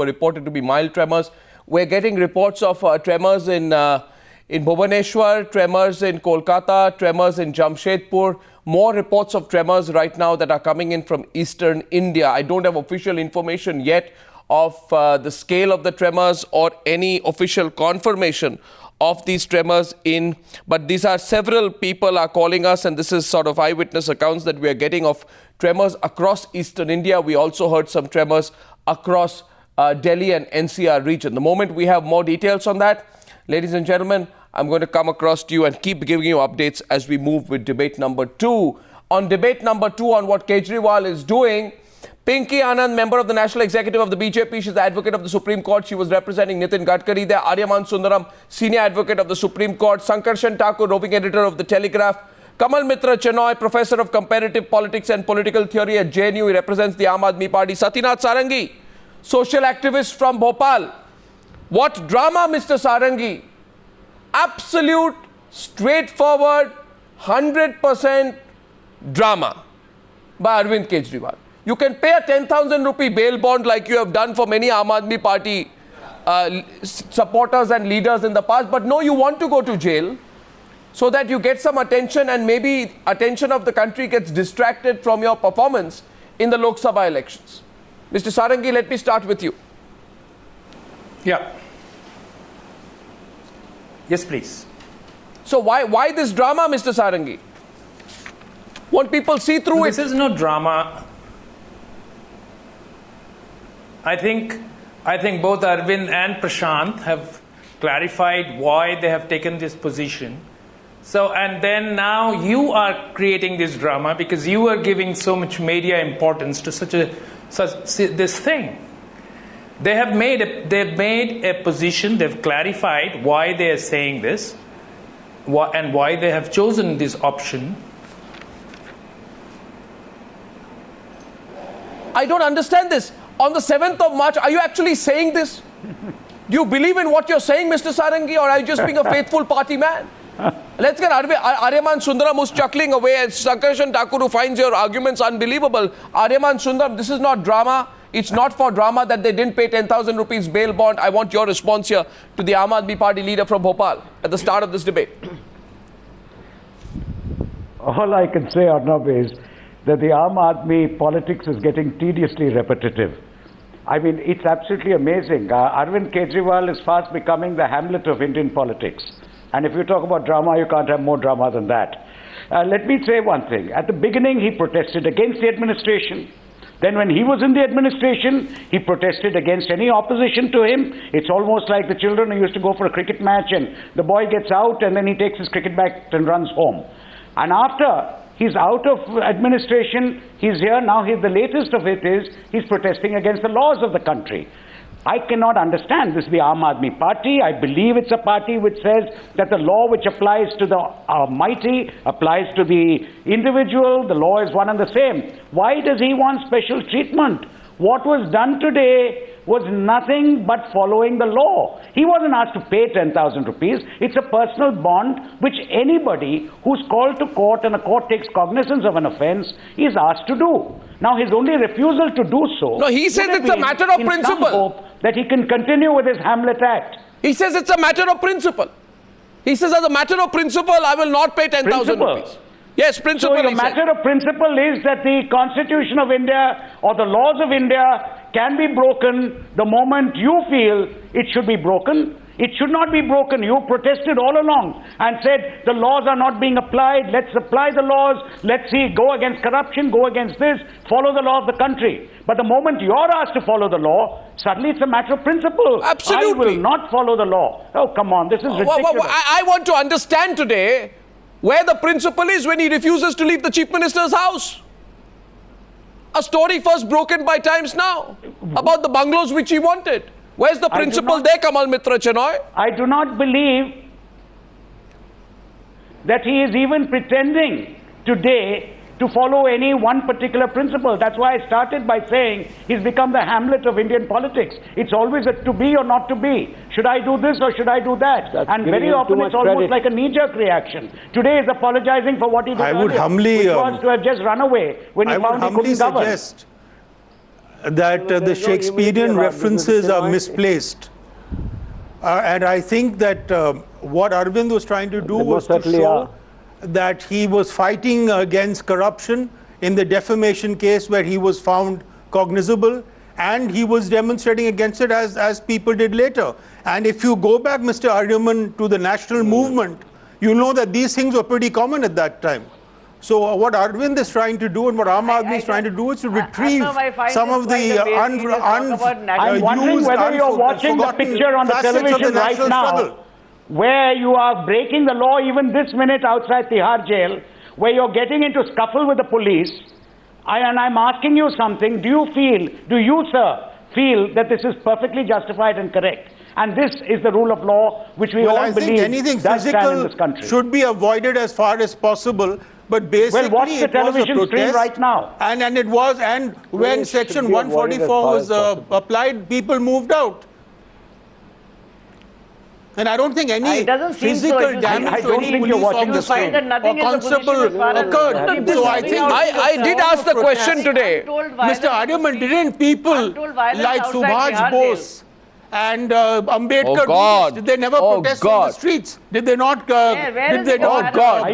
were reported to be mild tremors. We're getting reports of tremors in Bhubaneswar, tremors in Kolkata, tremors in Jamshedpur. More reports of tremors right now that are coming in from eastern India. I don't have official information yet of the scale of the tremors or any official confirmation of these tremors but these are several people are calling us, and this is sort of eyewitness accounts that we are getting of tremors across eastern India. We also heard some tremors across Delhi and NCR region. The moment we have more details on that, ladies and gentlemen, I'm going to come across to you and keep giving you updates as we move with debate number 2. On debate number 2 on what Kejriwal is doing, Pinky Anand, member of the National Executive of the BJP, she's the advocate of the Supreme Court. She was representing Nitin Gadkari there. Aryaman Sundaram, senior advocate of the Supreme Court. Sankarshan Thakur, roving editor of the Telegraph. Kamal Mitra Chenoy, professor of comparative politics and political theory at JNU. He represents the Aam Aadmi Party. Satyanath Sarangi, social activist from Bhopal. What drama, Mr. Sarangi? Absolute, straightforward, 100% drama by Arvind Kejriwal. You can pay a 10,000 rupee bail bond like you have done for many Aam Aadmi Party supporters and leaders in the past, but no, you want to go to jail so that you get some attention, and maybe attention of the country gets distracted from your performance in the Lok Sabha elections. Mr. Sarangi, let me start with you. Yeah. Yes, please. So why this drama, Mr. Sarangi? Won't people see through it? This is no drama. I think both Arvind and Prashant have clarified why they have taken this position. So, and then now you are creating this drama because you are giving so much media importance to this thing. They've made a position, they've clarified why they are saying this, and why they have chosen this option. I don't understand this. On the 7th of March, are you actually saying this? Do you believe in what you're saying, Mr. Sarangi, or are you just being a faithful party man? Let's get Aryaman Sundaram, who's chuckling away, and Sankarshan Thakur, who finds your arguments unbelievable. Aryaman Sundaram, this is not drama. It's not for drama that they didn't pay 10,000 rupees bail bond. I want your response here to the Aam Aadmi Party leader from Bhopal at the start of this debate. All I can say, Arnab, is that the Aam Aadmi politics is getting tediously repetitive. I mean, it's absolutely amazing. Arvind Kejriwal is fast becoming the Hamlet of Indian politics. And if you talk about drama, you can't have more drama than that. Let me say one thing. At the beginning, he protested against the administration. Then when he was in the administration, he protested against any opposition to him. It's almost like the children who used to go for a cricket match and the boy gets out and then he takes his cricket bat and runs home. And after he's out of administration, he's here. Now the latest of it is he's protesting against the laws of the country. I cannot understand this. The Aam Aadmi Party, I believe it's a party which says that the law which applies to the mighty applies to the individual. The law is one and the same. Why does he want special treatment? What was done today was nothing but following the law. He wasn't asked to pay 10,000 rupees. It's a personal bond which anybody who's called to court and a court takes cognizance of an offense is asked to do. Now, his only refusal to do so... No, he says it's a matter of principle. That he can continue with his Hamlet Act. He says it's a matter of principle. He says as a matter of principle, I will not pay 10,000 rupees. Yes, principle. So the matter of principle is that the Constitution of India or the laws of India can be broken the moment you feel it should be broken. It should not be broken. You protested all along and said the laws are not being applied. Let's apply the laws. Let's see, go against corruption, go against this, follow the law of the country. But the moment you're asked to follow the law, suddenly it's a matter of principle. Absolutely. I will not follow the law. Oh, come on, this is ridiculous. I want to understand today where the principle is when he refuses to leave the Chief Minister's house. A story first broken by Times Now about the bungalows which he wanted. Where's the principle there, Kamal Mitra Chenoy? I do not believe that he is even pretending today to follow any one particular principle. That's why I started by saying he's become the Hamlet of Indian politics. It's always a to be or not to be. Should I do this or should I do that? And very often it's almost like a knee-jerk reaction. Today is apologizing for what he did earlier, which was to have just run away when he found he couldn't govern. that the Shakespearean references are misplaced. And I think that what Arvind was trying to do was to show that he was fighting against corruption in the defamation case where he was found cognizable, and he was demonstrating against it as people did later. And if you go back, Mr. Aryaman, to the national movement, you know that these things were pretty common at that time. So what Arvind is trying to do and what Aam Aadmi is trying to do is to retrieve some of the I'm wondering whether you're watching the picture on the television right now, where you are breaking the law even this minute outside Tihar jail, where you're getting into scuffle with the police. And I'm asking you something. Do you, sir, feel that this is perfectly justified and correct? And this is the rule of law which we all believe anything does stand in this country. physical should be avoided as far as possible. But basically, well, watch the television stream right now. And it was, and when Section 144 was applied, people moved out. And I don't think any physical damage to any police officer or constable occurred. So I think I did ask the question today. Mr. Aryaman, didn't people like Subhash Bose and Ambedkar, did they never protest in the streets? Did they not? Did they not? Are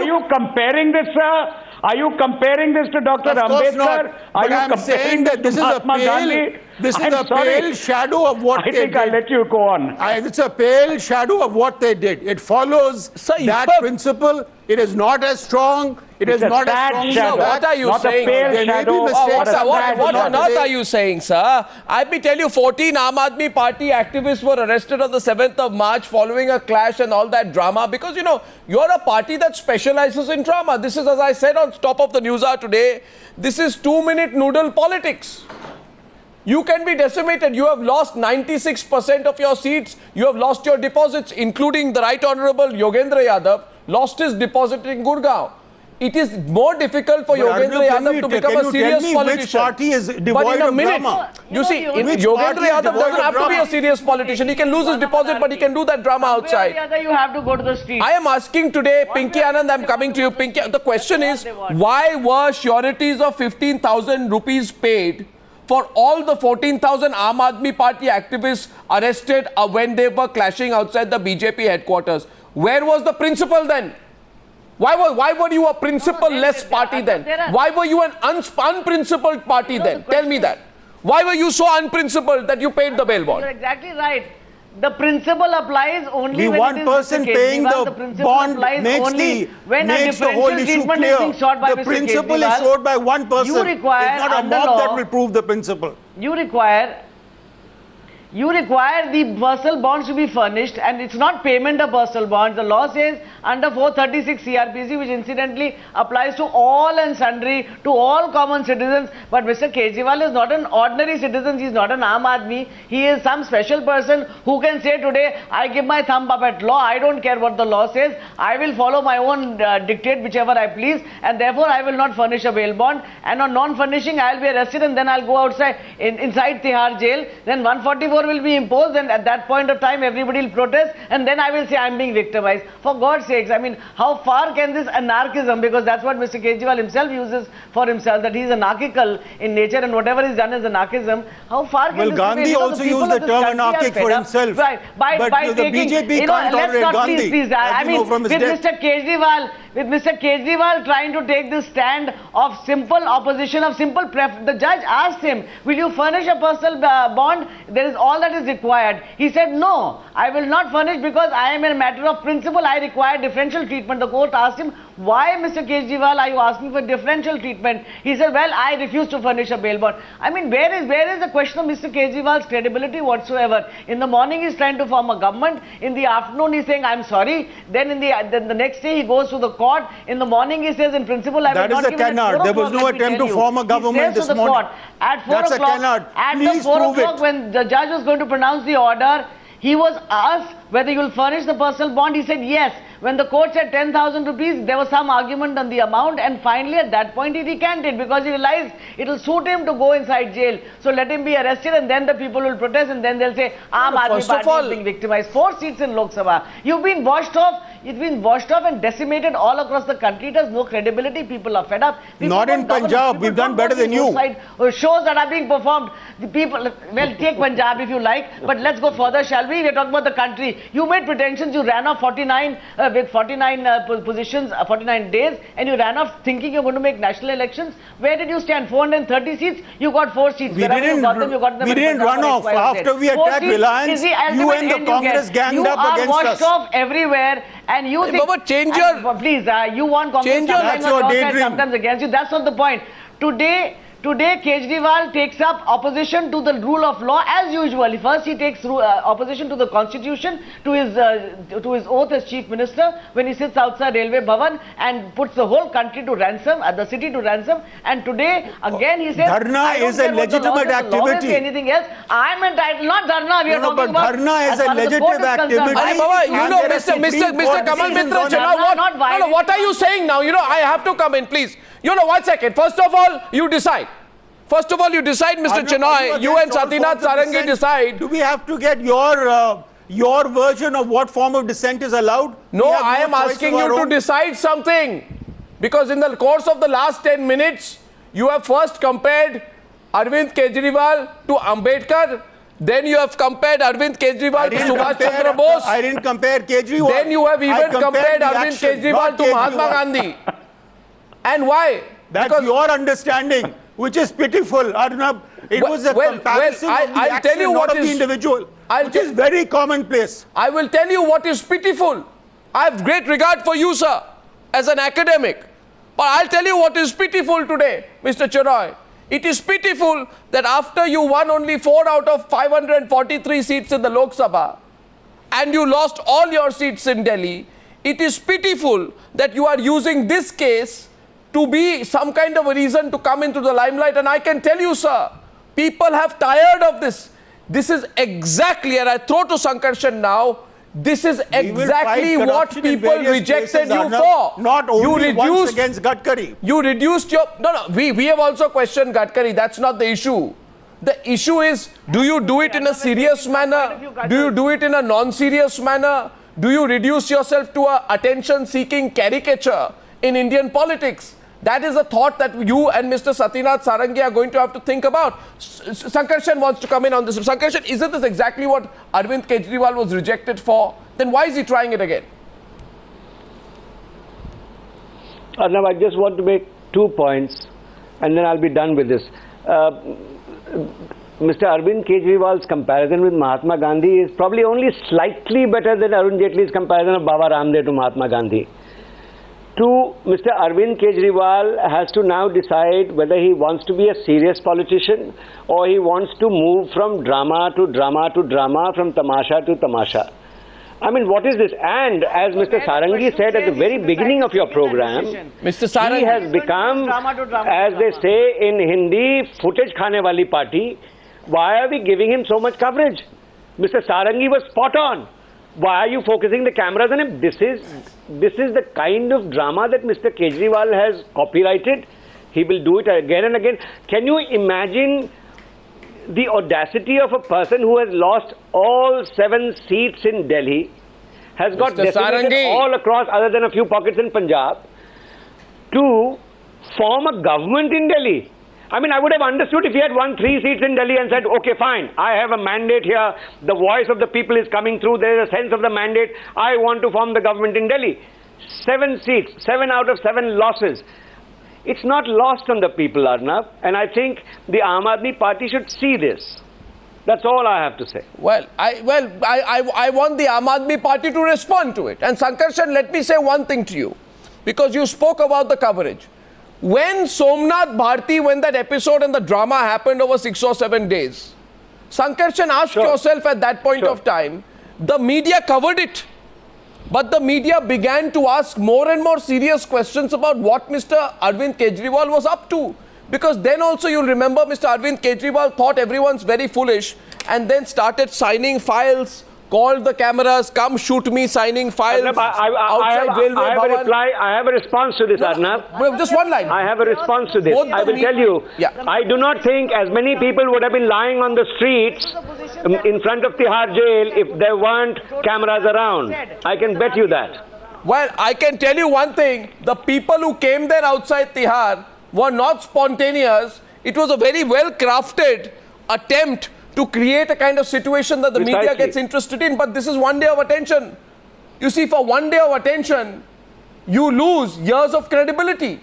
you comparing this, sir? Are you comparing this to Dr. Ambedkar? Are you comparing that this is a pale, pale shadow of what they did? I think I'll let you go on. It's a pale shadow of what they did. It follows that principle. It is not as strong. It is not as strong. Shadow. What are you not saying? A pale shadow. What on earth are you saying, sir? I may tell you 14 Aam Aadmi Party activists were arrested on the 7th of March following a clash and all that drama because, you know, you're a party that specializes in drama. This is, as I said on top of the Newshour today, this is 2-minute noodle politics. You can be decimated. You have lost 96% of your seats. You have lost your deposits, including the Right Honourable Yogendra Yadav lost his deposit in Gurgaon. It is more difficult for Yogendra Yadav to become a serious politician. Which party is devoid but in a minute, of drama? you see, Yogendra Yadav doesn't have to be a serious politician. He can lose his deposit, but he can do that drama outside. You have to go to the street. I am asking today, Pinky Anand, I'm coming to you. Pinky, the question is, why were sureties of 15,000 rupees paid for all the 14,000 Aam Aadmi Party activists arrested when they were clashing outside the BJP headquarters? Where was the principle then? Why were you a principle-less party then? Why were you an unprincipled party then? Tell me that. Why were you so unprincipled that you paid the bail bond? You're exactly right. The principle applies only when one person paying the bond makes the whole issue clear. The principle is showed by one person. It's not a mob that will prove the principle. You require the personal bonds to be furnished, and it's not payment of personal bonds. The law says under 436 CRPC, which incidentally applies to all and sundry, to all common citizens. But Mr. Kejriwal is not an ordinary citizen. He is not an Aam Aadmi. He is some special person who can say today, I give my thumb up at law. I don't care what the law says. I will follow my own dictate, whichever I please, and therefore I will not furnish a bail bond. And on non-furnishing, I will be arrested, and then I'll go outside inside Tihar jail. Then 144 will be imposed, and at that point of time everybody will protest, and then I will say I'm being victimized. For God's sakes, I mean, how far can this anarchism, because that's what Mr. Kejriwal himself uses for himself, that he's anarchical in nature and whatever is done is anarchism. How far can this Gandhi be? Also used the term anarchic for himself. Right. By taking, the BJP can't tolerate Gandhi. Please, I mean, with Mr. Kejriwal trying to take this stand of simple opposition, of simple the judge asked him, will you furnish a personal bond? There is all that is required. He said, no, I will not furnish because I am a matter of principle. I require differential treatment. The court asked him, why, Mr. Kejriwal, are you asking for differential treatment? He said, well, I refuse to furnish a bail bond. I mean, where is the question of Mr. Kejriwal's credibility whatsoever? In the morning, he's trying to form a government. In the afternoon, he's saying, I'm sorry. Then the next day, he goes to the court. In the morning, he says, in principle, I will not give it. That is a canard. There was no attempt to form a government this morning. At 4 o'clock, at the 4 o'clock, when the judge was going to pronounce the order, he was asked whether you will furnish the personal bond. He said yes. When the court said 10,000 rupees, there was some argument on the amount, and finally at that point he recanted because he realized it will suit him to go inside jail. So let him be arrested, and then the people will protest, and then they'll say, Aam Aadmi Party is being victimized. 4 seats in Lok Sabha. You've been washed off. It's been washed off and decimated all across the country. It has no credibility. People are fed up. People not in Punjab. We've done better than you. Shows that are being performed. The people, well, take Punjab if you like, but let's go further, shall we? We're talking about the country. You made pretensions. You ran off 49 with 49 positions, 49 days, and you ran off thinking you're going to make national elections. Where did you stand? 430 seats. You got 4 seats. We didn't run off after we attacked Reliance. You and the Congress ganged up against us. You are washed off everywhere. And you think, Baba, change your, please, you want Congress that's your daydream. sometimes against you. That's not the point. Today, Kejriwal takes up opposition to the rule of law as usual. First, he takes opposition to the constitution, to his oath as chief minister, when he sits outside Railway Bhavan and puts the whole country to ransom, the city to ransom. And today, again, he says, Dharna is a legitimate activity. Anything else? I'm entitled, not Dharna. We are talking about Dharna is a legitimate activity. Baba, you know, Mr. Kamal Mitra Chana, what are you saying now? You know, I have to come in, please. You know, 1 second. First of all, you decide. First of all, you decide, Mr. Chenoy. You and Satynath Sarangi decide. Do we have to get your version of what form of dissent is allowed? No, I am asking you to decide something. Because in the course of the last 10 minutes, you have first compared Arvind Kejriwal to Ambedkar. Then you have compared Arvind Kejriwal to Subhash Chandra Bose. I didn't compare Kejriwal. Then you have even compared Arvind Kejriwal to Mahatma Gandhi. And why? That's because your understanding, which is pitiful, Arnab. It was a comparison of the action, not of the individual, which is very commonplace. I will tell you what is pitiful. I have great regard for you, sir, as an academic. But I'll tell you what is pitiful today, Mr. Chenoy. It is pitiful that after you won only 4 out of 543 seats in the Lok Sabha, and you lost all your seats in Delhi, it is pitiful that you are using this case to be some kind of a reason to come into the limelight. And I can tell you, sir, people have tired of this. This is exactly, and I throw to Sankarshan now, this is exactly what people rejected you for. Not only once against Gadkari. You reduced your... No, we have also questioned Gadkari. That's not the issue. The issue is, do you do it in a serious manner? Do you do it in a non-serious manner? Do you reduce yourself to a attention-seeking caricature in Indian politics? That is a thought that you and Mr. Satynath Sarangi are going to have to think about. Sankarshan wants to come in on this. Sankarshan, isn't this exactly what Arvind Kejriwal was rejected for? Then why is he trying it again? Arnab, I just want to make 2 points and then I'll be done with this. Mr. Arvind Kejriwal's comparison with Mahatma Gandhi is probably only slightly better than Arun Jaitley's comparison of Baba Ramdev to Mahatma Gandhi. Mr. Arvind Kejriwal has to now decide whether he wants to be a serious politician or he wants to move from drama to drama to drama, from tamasha to tamasha. I mean, what is this? And as Mr. Sarangi said at the very beginning of your program, Mr. Sarangi, he has become, as they say in Hindi, footage khane wali party. Why are we giving him so much coverage? Mr. Sarangi was spot on. Why are you focusing the cameras on him? This is the kind of drama that Mr. Kejriwal has copyrighted. He will do it again and again. Can you imagine the audacity of a person who has lost all 7 seats in Delhi, has got decimated all across other than a few pockets in Punjab, to form a government in Delhi? I mean, I would have understood if he had won 3 seats in Delhi and said, okay, fine, I have a mandate here, the voice of the people is coming through, there is a sense of the mandate, I want to form the government in Delhi. 7 seats, 7 out of 7 losses. It's not lost on the people, Arnab, and I think the Aam Aadmi Party should see this. That's all I have to say. Well, I want the Aam Aadmi Party to respond to it. And Sankarshan, let me say one thing to you, because you spoke about the coverage. When Somnath Bharti, when that episode and the drama happened over 6 or 7 days, Sankarshan, ask yourself at that point of time, the media covered it. But the media began to ask more and more serious questions about what Mr. Arvind Kejriwal was up to. Because then also you'll remember Mr. Arvind Kejriwal thought everyone's very foolish and then started signing files called the cameras, come shoot me signing files outside Railway Bhavan. I have a response to this, Arnab. Just one line. I have a response to this. I will tell you, I do not think as many people would have been lying on the streets in front of Tihar jail if there weren't cameras around. I can bet you that. Well, I can tell you one thing. The people who came there outside Tihar were not spontaneous. It was a very well-crafted attempt to create a kind of situation that the media gets interested in. But this is one day of attention. You see, for one day of attention, you lose years of credibility.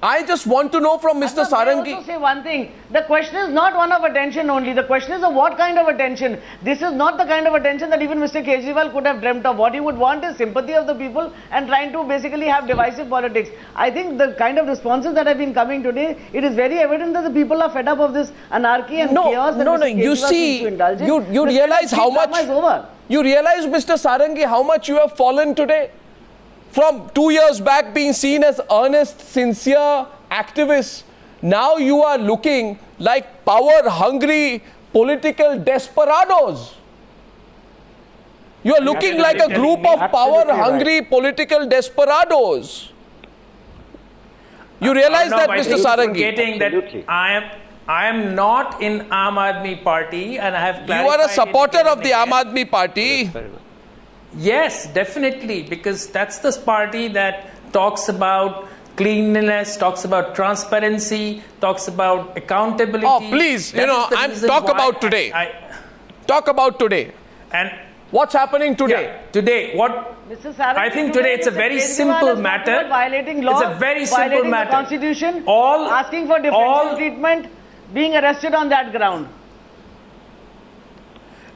I just want to know from Mr. Sarangi. I also say one thing. The question is not one of attention only. The question is of what kind of attention. This is not the kind of attention that even Mr. Kejriwal could have dreamt of. What he would want is sympathy of the people and trying to basically have divisive politics. I think the kind of responses that have been coming today, it is very evident that the people are fed up of this anarchy and chaos that Mr. Kejriwal You see, seems to indulge in. you realize how much. You realize, Mr. Sarangi, how much you have fallen today? From 2 years back being seen as earnest, sincere activists, now you are looking like power-hungry political desperados. You are looking like a group of power-hungry political desperados. You realize that, Mr. Sarangi? Forgetting that I am not in Aam Aadmi Party, and I have clarified. You are a supporter of the Aam Aadmi Party. Yes, definitely, because that's this party that talks about cleanliness, talks about transparency, talks about accountability. Oh, please, talk about today. Talk about today. And what's happening today? Yeah, today, what? Mr. Sarangi, I think today it's a very simple matter. Violating law, it's a very simple matter. The Constitution, asking for differential treatment, being arrested on that ground.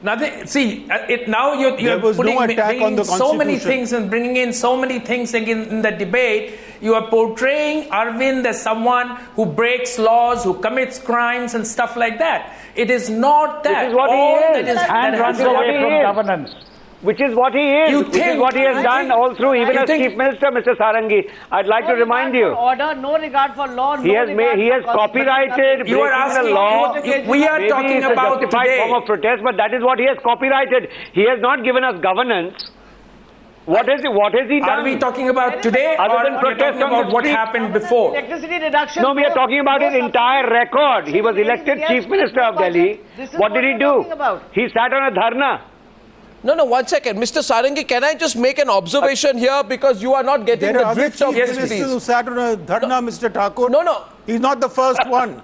Nothing. See, now you're bringing so many things and bringing in so many things in the debate. You are portraying Arvind as someone who breaks laws, who commits crimes and stuff like that. It is not that. Which is what he is. And runs away from governance. Which is what he is. Which is what he has done all through, even as Chief Minister, Mr. Sarangi. I'd like to remind you. Order, no regard for law. He has copyrighted. You are asking the law. We are talking about justified form of protest, but that is what he has copyrighted. He has not given us governance. What has he done? Are we talking about today, or are we talking about what happened before? Electricity reduction. No, we are talking about his entire record. He was elected Chief Minister of Delhi. What did he do? He sat on a dharna. No, one second. Mr. Sarangi, can I just make an observation here, because you are not getting the drift of this, please. Who sat on a dharna, Mr. Thakur. No. He's not the first one.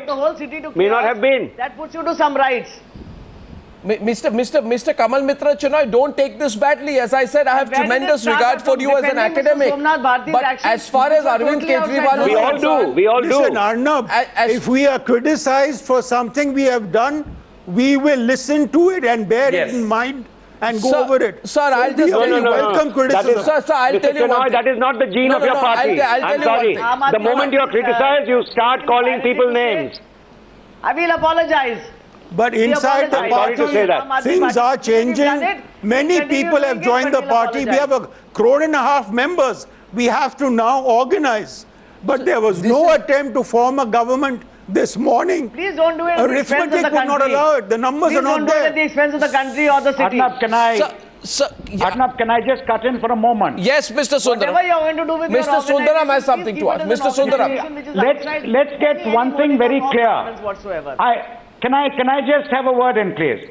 The whole city to may not have been. That puts you to some rights. Mr. Kamal Mitra Chinoy, don't take this badly. As I said, I have tremendous regard for you as an academic. But as far as Arvind Kejriwal we all do. We all do. Listen, Arnab, if we are criticized for something we have done, we will listen to it and bear it in mind and go over it. Sir, I'll just tell you. Welcome criticism. Sir, I'll tell you one thing. That is not the gene of your party. I'm sorry. The moment you are criticized, you start calling people names. I will apologize. But inside the party, things are changing. Many people have joined the party. We have 1.5 crore members. We have to now organize. But there was no attempt to form a government this morning. Please don't do it at the expense of the country. Arithmetic would not allow it. The numbers are not there. Please don't do it at the expense of the country or the city. Arnab, can I just cut in for a moment? Yes, Mr. Sundaram. Whatever you're going to do with Mr. Sundaram has something to ask. Mr. Sundaram. Let's get one thing very clear. Can I just have a word in, please?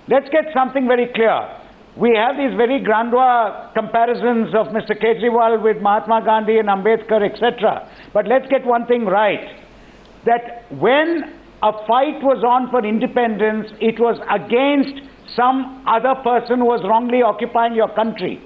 Let's get something very clear. We have these very grandeur comparisons of Mr. Kejriwal with Mahatma Gandhi and Ambedkar, etc. But let's get one thing right. That when a fight was on for independence, it was against some other person who was wrongly occupying your country.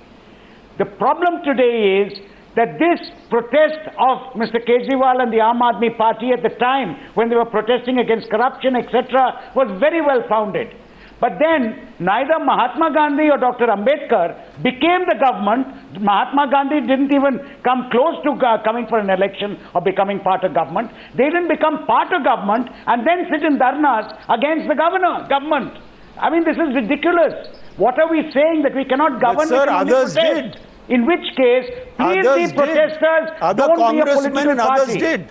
The problem today is that this protest of Mr. Kejriwal and the Aam Aadmi Party at the time, when they were protesting against corruption, etc., was very well founded. But then, neither Mahatma Gandhi or Dr. Ambedkar became the government. Mahatma Gandhi didn't even come close to coming for an election or becoming part of government. They didn't become part of government and then sit in dharnas against the government. I mean, this is ridiculous. What are we saying? That we cannot govern? Sir, we can only others protest? did. In which case, please Others be protesters. did. Other Don't be a congressmen political and others party. did.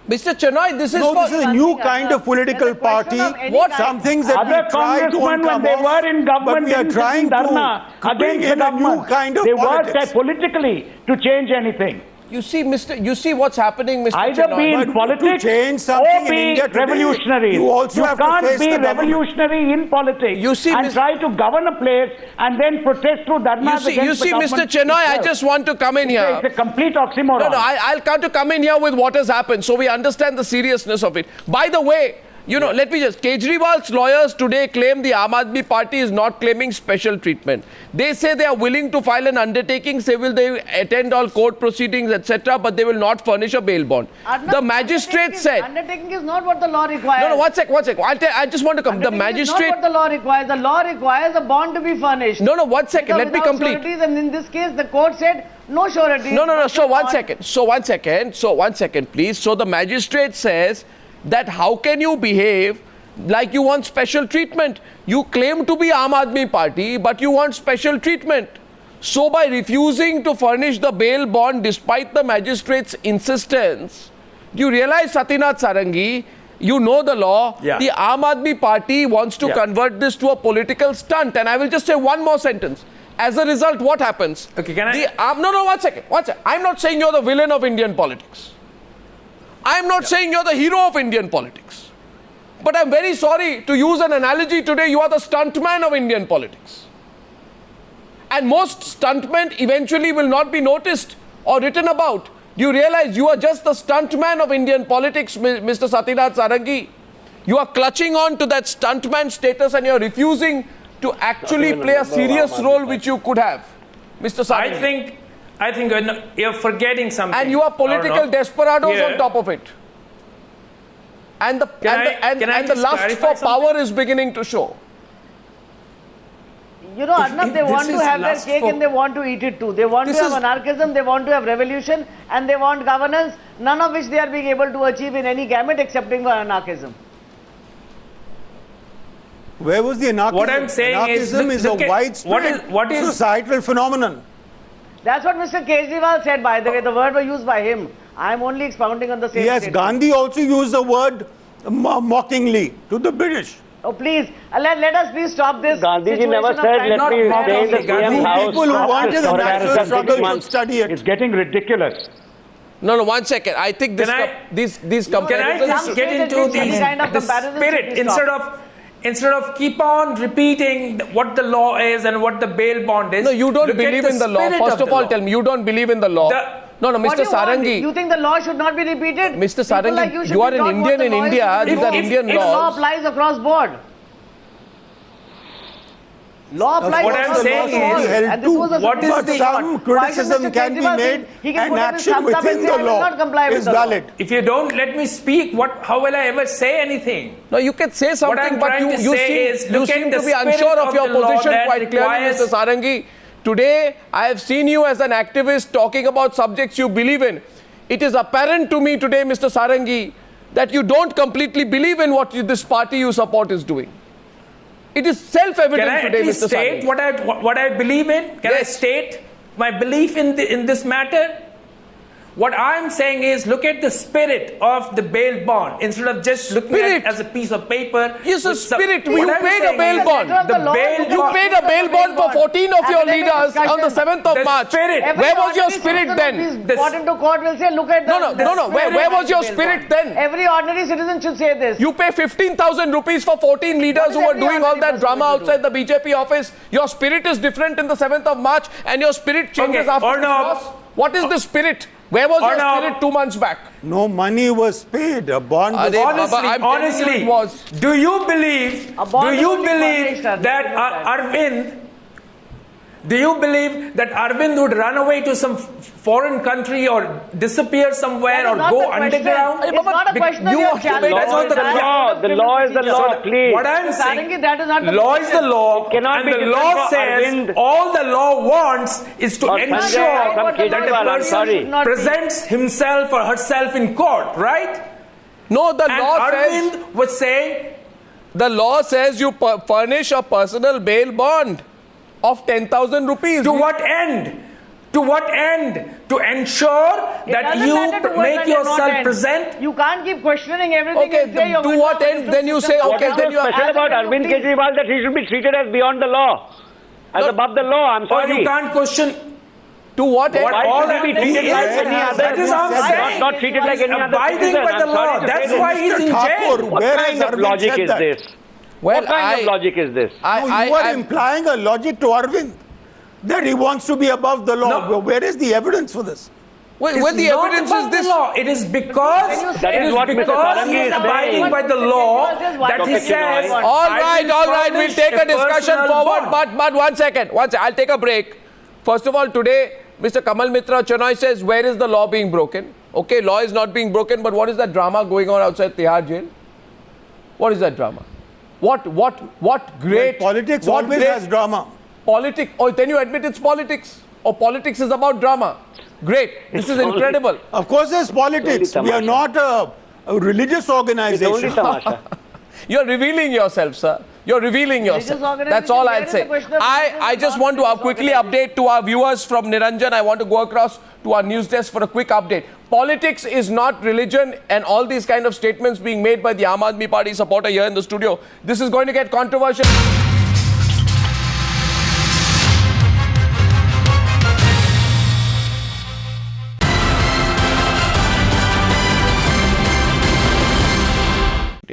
Mr. Chenoy, this is No, for... this is a new kind of political party. What Some things that Other we try to congressmen, when come they off, were in government, but we are didn't trying sit in dharna to bring against in the a new government. kind of They politics. worked politically to change anything. You see what's happening, Mr. Either Chenoy. be in But politics to change something or in be India today, revolutionary. you also have to can't face be the government. revolutionary in politics You see, and try to govern a place and then protest through dharnas against the Mr. government Chenoy, I itself. just want to come in here. It's a complete oxymoron. No, I'll come to come in here with what has happened so we understand the seriousness of it. By the way, let me just, Kejriwal's lawyers today claim the Aam Aadmi Party is not claiming special treatment. They say they are willing to file an undertaking, say will they attend all court proceedings, etc., but they will not furnish a bail bond. The magistrate said... Undertaking is not what the law requires. No, one sec. I just want to come. The magistrate... is not what the law requires. The law requires a bond to be furnished. No, 1 second. Let me complete. Sureties, and in this case, the court said no surety. No. So 1 second. So 1 second, please. So the magistrate says that how can you behave like you want special treatment? You claim to be Aam Aadmi Party, but you want special treatment. So by refusing to furnish the bail bond despite the magistrate's insistence, do you realize, Satynath Sarangi, you know the law, the Aam Aadmi Party wants to convert this to a political stunt. And I will just say one more sentence. As a result, what happens? Okay, can I... No, 1 second. I'm not saying you're the villain of Indian politics. I'm not saying you're the hero of Indian politics. But I'm very sorry to use an analogy today, you are the stuntman of Indian politics. And most stuntmen eventually will not be noticed or written about. Do you realize you are just the stuntman of Indian politics, Mr. Satynath Sarangi? You are clutching on to that stuntman status and you're refusing to actually play a serious role which you could have, Mr. Sarangi. I think you're forgetting something. And you are political desperados on top of it. And the lust for power is beginning to show. Arnab, they want to have their cake and they want to eat it too. They want to have anarchism, they want to have revolution, and they want governance, none of which they are being able to achieve in any gamut excepting for anarchism. Where was the anarchism? What I'm saying anarchism is a widespread societal phenomenon. That's what Mr. Kejriwal said, by the way. The word was used by him. I'm only expounding on the same Yes, statement. Gandhi also used the word mockingly to the British. Oh, please, let us please stop this. Gandhiji never said, let me stay in the CM house. People who wanted the national struggle should study it. It's getting ridiculous. No, 1 second. I think these comparisons... Can I just get into the spirit instead of keep on repeating what the law is and what the bail bond is? No, you don't believe in the law. First of all, tell me, you don't believe in the law. No, Mr. Sarangi. You think the law should not be repeated? Mr. Sarangi, like you are an Indian in India. These are Indian laws. The law applies across board. Law applies what I'm saying is, what is the some criticism can be made and action within the law is valid. If you don't let me speak, how will I ever say anything? No, you can say something, but you seem to be spirit unsure of your position quite clearly, requires... Mr. Sarangi. Today, I have seen you as an activist talking about subjects you believe in. It is apparent to me today, Mr. Sarangi, that you don't completely believe in what this party you support is doing. It is self-evident today, Mr. Sarangi. Can I state what I believe in? Can I state my belief in this matter? What I'm saying is, look at the spirit of the bail bond instead of just looking at it as a piece of paper. Yes, a spirit. You paid a bail bond. You paid a bail bond for 14 of your leaders on the 7th of March. Where was your spirit then? Brought into court will say, look at the... No. Where was your spirit then? Every ordinary citizen should say this. You pay 15,000 rupees for 14 leaders who were doing all that drama outside the BJP office. Your spirit is different in the 7th of March and your spirit changes after the loss. What is the spirit? Where was your spirit 2 months back? No money was paid. A bond was honestly, do you believe that Arvind would run away to some foreign country or disappear somewhere or go underground? It's not a question of your challenge. The law is the law, please. What I'm saying, that is not the law is the law, and the law says all the law wants is to ensure that the person presents himself or herself in court, right? No, the law says... Arvind was saying The law says you furnish a personal bail bond of 10,000 rupees. To what end? To what end? To ensure that you make yourself present? You can't keep questioning everything. Okay, to what end? Then you say, okay, then you are special about Arvind Kejriwal that he should be treated as beyond the law, as above the law. I'm sorry. Or you can't question. To what end? Why should he be treated like any other? That is what I'm saying. Not treated like any other abiding citizen. by the law. That's why he's in jail. What kind of logic is this? Well, what kind of logic is this? You are implying a logic to Arvind that he wants to be above the law. No. Where is the evidence for this? Well, the evidence is this. Law. It is because he is abiding by the law that he says. All right. We'll take a discussion forward. But one second. I'll take a break. First of all, today, Mr. Kamal Mitra Chenoy says, where is the law being broken? Okay, law is not being broken, but what is that drama going on outside Tihar jail? What is that drama? What great... Well, politics always has drama. Politics. Oh, then you admit it's politics. Or politics is about drama. Great. This is incredible. Of course there's politics. We are not a religious organization. You're revealing yourself, sir. You're revealing yourself. That's all I'll say. I just want to quickly update to our viewers from Niranjan. I want to go across to our news desk for a quick update. Politics is not religion, and all these kind of statements being made by the Aam Aadmi Party supporter here in the studio. This is going to get controversial.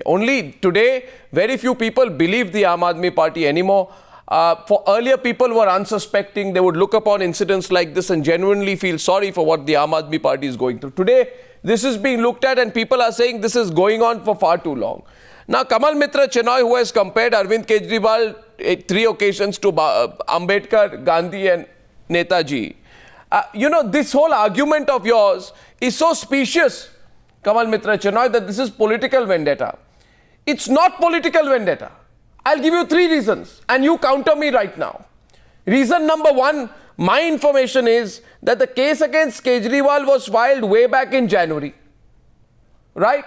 Only today, very few people believe the Aam Aadmi Party anymore. For earlier, people were unsuspecting. They would look upon incidents like this and genuinely feel sorry for what the Aam Aadmi Party is going through. Today, this is being looked at and people are saying this is going on for far too long. Now, Kamal Mitra Chenoy, who has compared Arvind Kejriwal at 3 occasions to Ambedkar, Gandhi and Netaji. This whole argument of yours is so specious, Kamal Mitra Chenoy, that this is political vendetta. It's not political vendetta. I'll give you 3 reasons and you counter me right now. Reason number 1, my information is that the case against Kejriwal was filed way back in January. Right?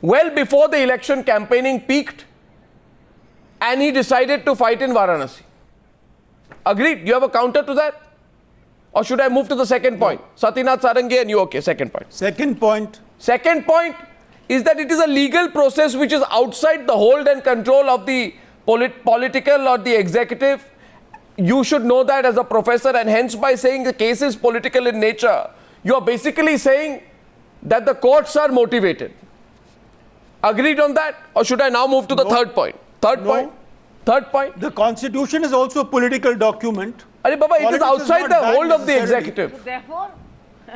Well before the election campaigning peaked and he decided to fight in Varanasi. Agreed? You have a counter to that? Or should I move to the second point? Satyanath Sarangi and you, okay, second point. Second point. Second point is that it is a legal process which is outside the hold and control of the political or the executive. You should know that as a professor, and hence by saying the case is political in nature, you are basically saying that the courts are motivated. Agreed on that? Or should I now move to the third point? Third point? The constitution is also a political document. It is outside the hold of the executive. So therefore?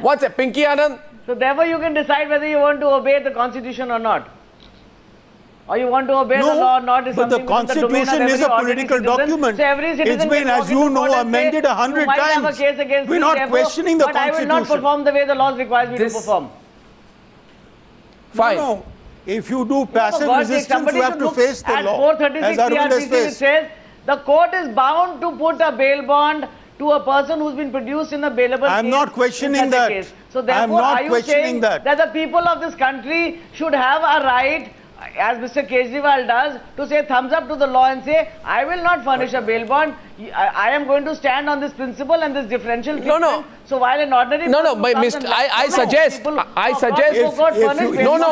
What's it? Pinky Anand? So therefore you can decide whether you want to obey the constitution or not. Or you want to obey the law or not. But the constitution is a political document. So every citizen it's been, as you know, amended 100 times. We're not questioning the constitution. But I will not perform the way the law requires me to perform. Fine. No. If you do passive resistance, you have to face the law. At 436 CRPC it says the court is bound to put a bail bond to a person who's been produced in a bailable case. I'm not questioning that. Case. So therefore, are you saying that the people of this country should have a right, as Mr. Kejriwal does, to say thumbs up to the law and say, I will not furnish a bail bond. I am going to stand on this principle and this differential treatment. No. So while an ordinary I suggest. If he has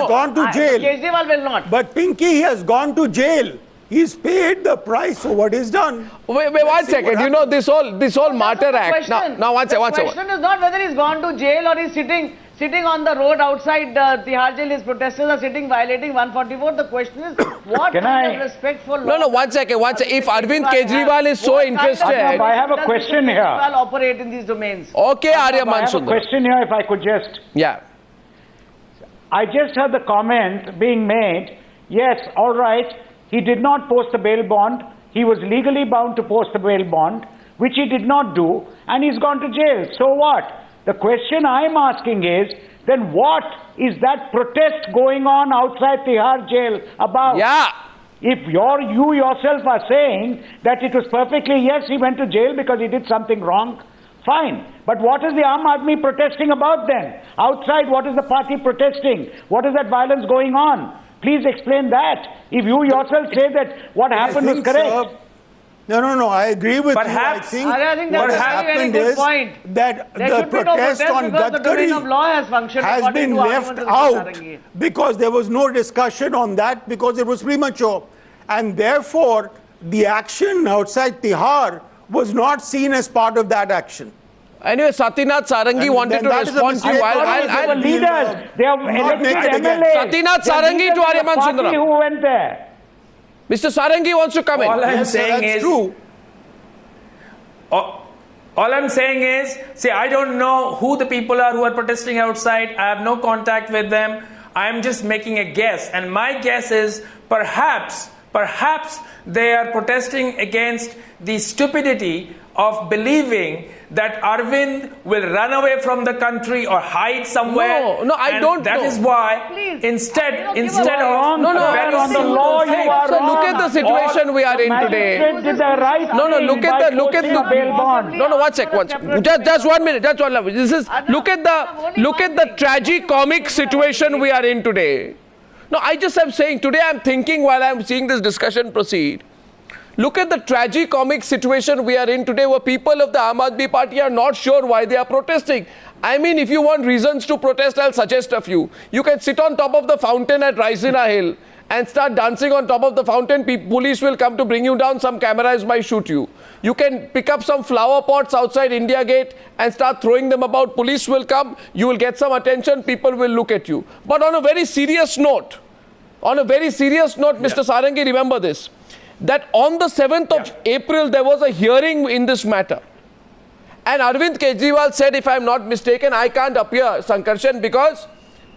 gone to jail. Kejriwal will not. But Pinky, he has gone to jail. He's paid the price for what he's done. Wait 1 second. You know, this whole martyr act. Now, one second. The question is not whether he's gone to jail or he's sitting on the road outside Tihar jail. His protesters are sitting violating 144. The question is, what kind of respect for law? No, 1 second. If Arvind Kejriwal is so interested... I have a question here. Operate in these domains. Okay, Arya I have a question here, if I could just... Yeah. I just heard the comment being made, yes, all right, he did not post a bail bond. He was legally bound to post a bail bond, which he did not do, and he's gone to jail. So what? The question I'm asking is, then what is that protest going on outside Tihar jail about? Yeah. If you yourself are saying that it was perfectly, yes, he went to jail because he did something wrong, fine. But what is the Aam Aadmi protesting about then? Outside, what is the party protesting? What is that violence going on? Please explain that. If you yourself say that what happened was correct. No, I agree with Perhaps, you. I think What that's a happened very good is point. that There the should be no protest protest on because the domain of law has Gadkari functioned has according been to left arguments of Mr. out Sarangi. because there was no discussion on that because it was premature. And therefore, the action outside Tihar was not seen as part of that action. Anyway, Satynath Sarangi And wanted then to that is a respond to you. mistake. They I'll were leaders. They have not make elected it again. MLAs. Satynath They are Sarangi leaders to of the Aryaman party Sundaram. who went there. Mr. Sarangi wants to come in. All I'm Yes, sir, saying that's is, true. all I'm saying is, see, I don't know who the people are who are protesting outside. I have no contact with them. I'm just making a guess. And my guess is perhaps they are protesting against the stupidity of believing that Arvind will run away from the country or hide somewhere. No, I And don't That know. is why, Please, instead give a of No, no, very on the simple law, thing. you are So look wrong. at the situation we are in today. Magistrate did the right No, thing look by at posting the a bail bond. No, one sec. Just 1 minute. Just one minute. This is look at the tragicomic situation we are in today. No, I just am saying today I'm thinking while I'm seeing this discussion proceed. Look at the tragicomic situation we are in today where people of the Aam Aadmi Party are not sure why they are protesting. I mean, if you want reasons to protest, I'll suggest a few. You can sit on top of the fountain at Raisina Hill and start dancing on top of the fountain. Police will come to bring you down. Some cameras might shoot you. You can pick up some flower pots outside India Gate and start throwing them about. Police will come. You will get some attention. People will look at you. But on a very serious note, Mr. Sarangi, remember this, that on the 7th of April, there was a hearing in this matter. And Arvind Kejriwal said, if I'm not mistaken, I can't appear, Sankarshan, because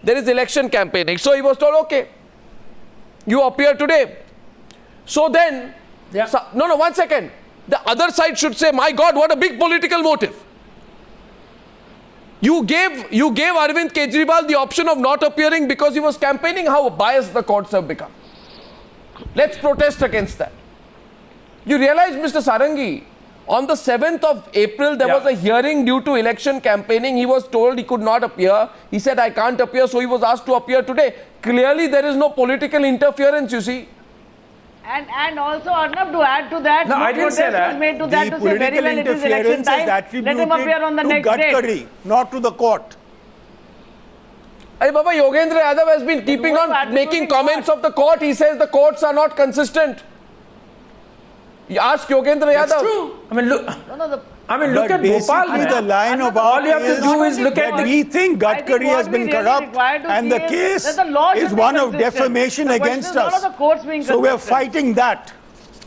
there is election campaigning. So he was told, okay, you appear today. So then, no, 1 second. The other side should say, my God, what a big political motive. You gave Arvind Kejriwal the option of not appearing because he was campaigning. How biased the courts have become. Let's protest against that. You realize, Mr. Sarangi, on the 7th of April, there was a hearing due to election campaigning. He was told he could not appear. He said, I can't appear, so he was asked to appear today. Clearly, there is no political interference, you see. And also, Arnab, to add to that, No, I didn't say protest that. was made to that to say very well it is election time. Let him appear on the next Gadkari, date. not to the court. Hey, Baba, Yogendra Yadav has been keeping on making comments of the court. He says the courts are not consistent. You ask Yogendra Yadav. That's true. I mean, look. Look at basically Bhopal. the line of all you have to do is look at that we think Gadkari has been corrupt and the case is one of defamation against us. So we are fighting that.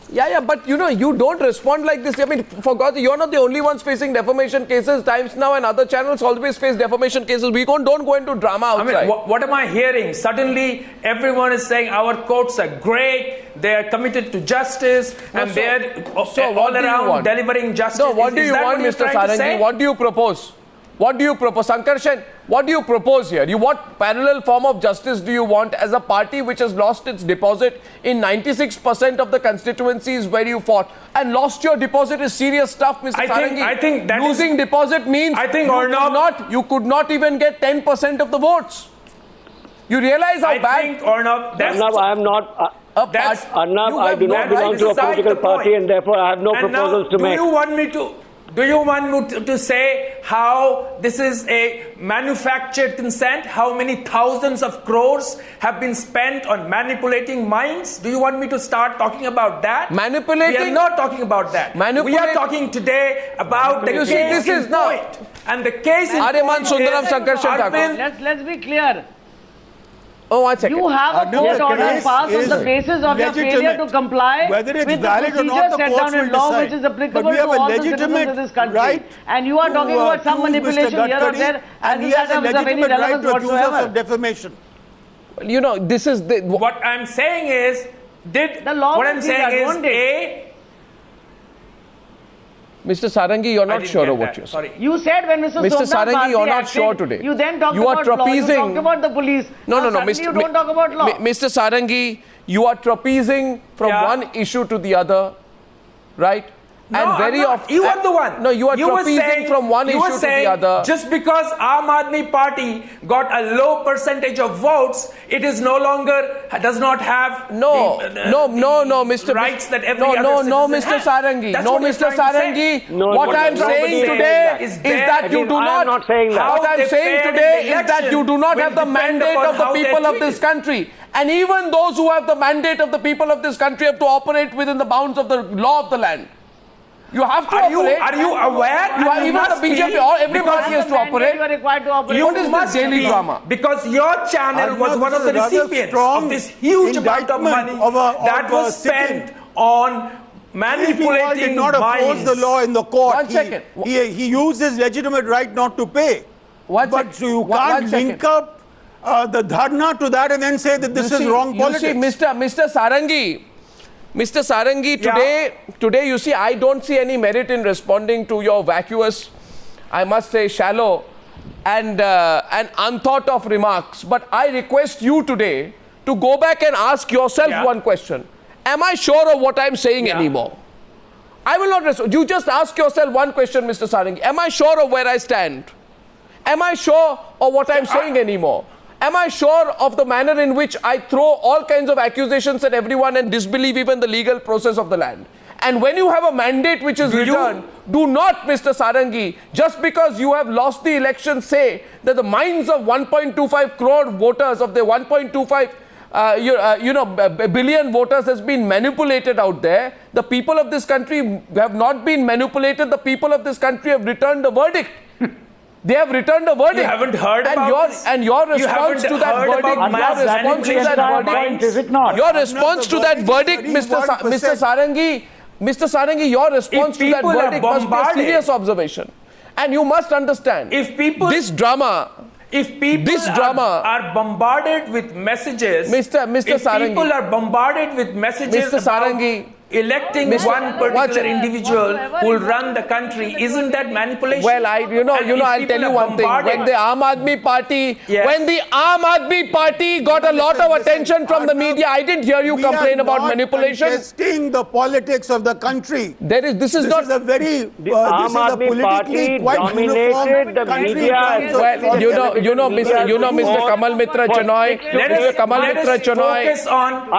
Yeah, but you don't respond like this. I mean, for God, you're not the only ones facing defamation cases. Times Now and other channels always face defamation cases. We don't go into drama outside. I mean, what am I hearing? Suddenly, everyone is saying our courts are great, they are committed to justice, and they're all around delivering justice. No, what do you want, Mr. Sarangi? What do you propose? What do you propose? Sankarshan, what do you propose here? What parallel form of justice do you want as a party which has lost its deposit in 96% of the constituencies where you fought? And lost your deposit is serious stuff, Mr. Sarangi. I think that losing deposit means you could not even get 10% of the votes. You realize how bad... I think, Arnab, I am not... Arnab, I do not belong to a political party and therefore I have no proposals to make. Do you want me to say how this is a manufactured consent? How many thousands of crores have been spent on manipulating minds? Do you want me to start talking about that? Manipulating? We are not talking about that. We are talking today about the case this is now. And the case in Aryaman Sundaram Sankarshan Thakur. Let's be clear. Oh, 1 second. You have a court order passed on the basis of your failure to comply with the procedure set down in law which is applicable to all the citizens of this country. And you are talking about some manipulation here or there as if that has any relevance whatsoever. Defamation. This is... What I'm saying is... Mr. Sarangi, you're not sure of what you're saying. You said when Mr. Sarangi, you're not sure today. You then talked about law. You talked about the police. No. You don't talk about law. Mr. Sarangi, you are trapezing from one issue to the other, right? and very often you are the one. No, you are trapezing from one issue to the other. Just because Aam Aadmi Party got a low percentage of votes, it is no longer does not have Mr. rights that every other citizen Mr. has. Sarangi. That's No, what we're Mr. trying to say. Sarangi. What I'm saying today is that you do I am not saying that. What I'm saying today is that you do not have the mandate of the people of this country. And even those who have the mandate of the people of this country have to operate within the bounds of the law of the land. You have to operate. Are you aware? You are, even the BJP, or everybody has to operate. You are required to operate. You What is must this daily be, drama? because your channel was one of the recipients of this huge amount of money that was spent on manipulating did not oppose the law in the court. One second. He used his legitimate right not to pay. But you can't link up the dharna to that and then say that this is wrong politics. You see, Mr. Sarangi, today, you see, I don't see any merit in responding to your vacuous, I must say, shallow and unthought of remarks. But I request you today to go back and ask yourself one question. Am I sure of what I'm saying anymore? I will not respond. You just ask yourself one question, Mr. Sarangi. Am I sure of where I stand? Am I sure of what I'm saying anymore? Am I sure of the manner in which I throw all kinds of accusations at everyone and disbelieve even the legal process of the land? And when you have a mandate which is returned, do not, Mr. Sarangi, just because you have lost the election, say that the minds of 1.25 crore voters, of the 1.25 billion voters has been manipulated out there. The people of this country have not been manipulated. The people of this country have returned a verdict. They have returned a verdict. You haven't heard about this? And your response to that verdict, is it not? Your response to that verdict, Mr. Sarangi, your response to that verdict must be a serious observation. And you must understand, this drama are bombarded with messages, Mr. Sarangi, people are bombarded with messages about electing one particular individual who will run the country, isn't that manipulation? Well, I'll tell you one thing. When the Aam Aadmi Party got a lot of attention from the media, I didn't hear you complain about manipulation. Contesting the politics of the country. This is not the Aam Aadmi Party dominated the media. Well, Mr. Kamal Mitra Chanoy,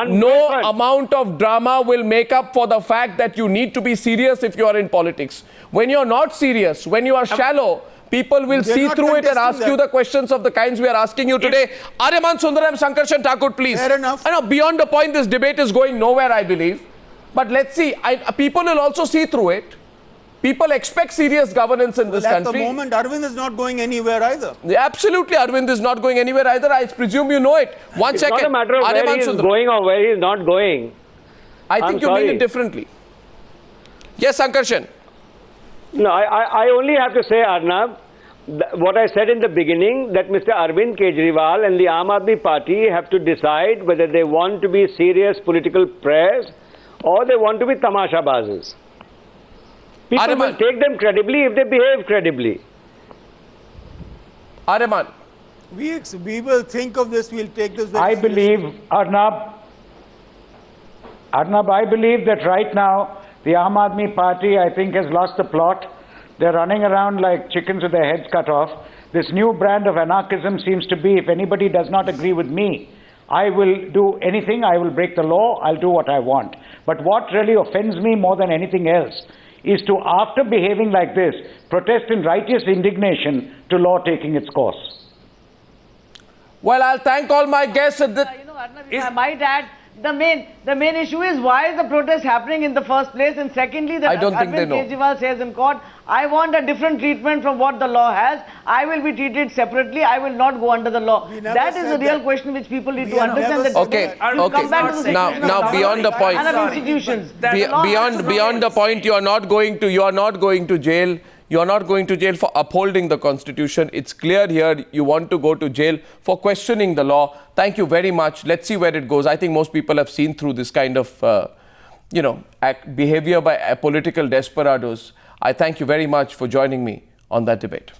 no amount of drama will make up for the fact that you need to be serious if you are in politics. When you're not serious, when you are shallow, people will see through it and ask you the questions of the kinds we are asking you today. Aryaman Sundaram, Sankarshan Thakur, please. Fair enough. I know, beyond the point, this debate is going nowhere, I believe. But let's see. People will also see through it. People expect serious governance in this country. At the moment, Arvind is not going anywhere either. Absolutely, Arvind is not going anywhere either. I presume you know it. One second. It's not a matter of where he is going or where he is not going. I think you mean it differently. Yes, Sankarshan. No, I only have to say, Arnab, what I said in the beginning, that Mr. Arvind Kejriwal and the Aam Aadmi Party have to decide whether they want to be serious political press or they want to be tamashabazes. People will take them credibly if they behave credibly. Aryaman. We will think of this, we'll take this very I believe, Arnab, I believe that right now the Aam Aadmi Party, I think, has lost the plot. They're running around like chickens with their heads cut off. This new brand of anarchism seems to be, if anybody does not agree with me, I will do anything, I will break the law, I'll do what I want. But what really offends me more than anything else is to, after behaving like this, protest in righteous indignation to law taking its course. Well, I'll thank all my guests. I might add, the main issue is why is the protest happening in the first place, and secondly, that Arvind Kejriwal says in court, I want a different treatment from what the law has. I will be treated separately. I will not go under the law. That is the real question which people need to understand. Now beyond the point. Beyond the point, you are not going to jail. You are not going to jail for upholding the Constitution. It's clear here you want to go to jail for questioning the law. Thank you very much. Let's see where it goes. I think most people have seen through this kind of, behavior by political desperados. I thank you very much for joining me on that debate.